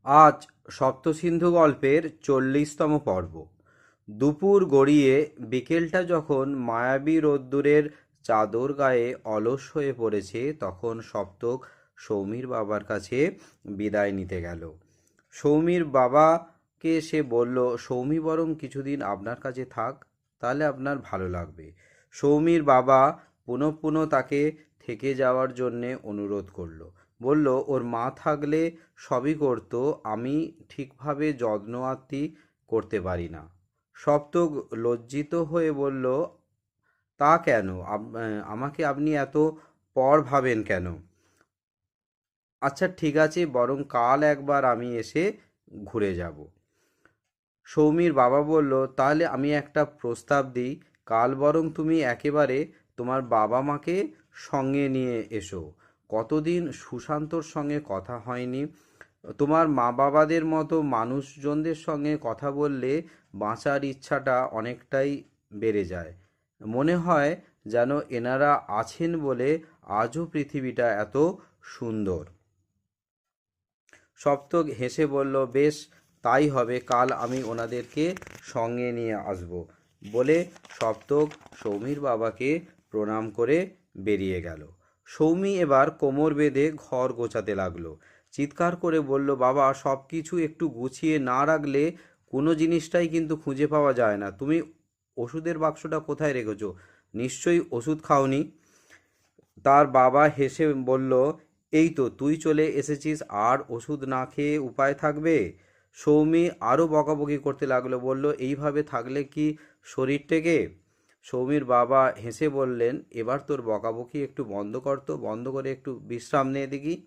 আজ সপ্তসিন্ধু গল্পের 40তম পর্ব। দুপুর গড়িয়ে বিকেলটা যখন মায়াবী রোদ্দুরের চাদর গায়ে অলস হয়ে পড়েছে, তখন সপ্তক সৌমির বাবার কাছে বিদায় নিতে গেল। সৌমির বাবাকে সে বলল, সৌমি বরং কিছুদিন আপনার কাছে থাক, তাহলে আপনার ভালো লাগবে। সৌমির বাবা পুনঃ পুনঃ তাকে থেকে যাওয়ার জন্যে অনুরোধ করলো। বলল, ওর মা থাকলে সবই করতো, আমি ঠিকভাবে যত্ন আত্তি করতে পারি না। সপ্তক লজ্জিত হয়ে বলল, তা কেন? আমাকে আপনি এত পর ভাবেন কেন? আচ্ছা ঠিক আছে, বরং কাল একবার আমি এসে ঘুরে যাব। সৌমির বাবা বলল, তাহলে আমি একটা প্রস্তাব দিই, কাল বরং তুমি একেবারে তোমার বাবা মাকে সঙ্গে নিয়ে এসো। কতদিন সুশান্তর সঙ্গে কথা হয়নি। তোমার মা বাবাদের মতো মানুষজনদের সঙ্গে কথা বললে বাঁচার ইচ্ছাটা অনেকটাই বেড়ে যায়। মনে হয় যেন এনারা আছেন বলে আজও পৃথিবীটা এত সুন্দর। সপ্তক হেসে বলল, বেশ, তাই হবে, কাল আমি ওনাদেরকে সঙ্গে নিয়ে আসব। বলে সপ্তক সৌমির বাবাকে প্রণাম করে বেরিয়ে গেল। সৌমি এবার কোমর বেঁধে ঘর গোছাতে লাগলো। চিৎকার করে বলল, বাবা, সব কিছু একটু গুছিয়ে না রাখলে কোনো জিনিসটাই কিন্তু খুঁজে পাওয়া যায় না। তুমি ওষুধের বাক্সটা কোথায় রেখেছো? নিশ্চয়ই ওষুধ খাওনি। তার বাবা হেসে বলল, এই তো তুই চলে এসেছিস, আর ওষুধ না খেয়ে উপায় থাকবে? সৌমি আরও বকাবকি করতে লাগলো, বলল, এইভাবে থাকলে কি শরীর টেকে? সৌমির বাবা হেসে বললেন, এবার তোর বকাবকি একটু বন্ধ কর তো, বন্ধ করে একটু বিশ্রাম নে দেখি।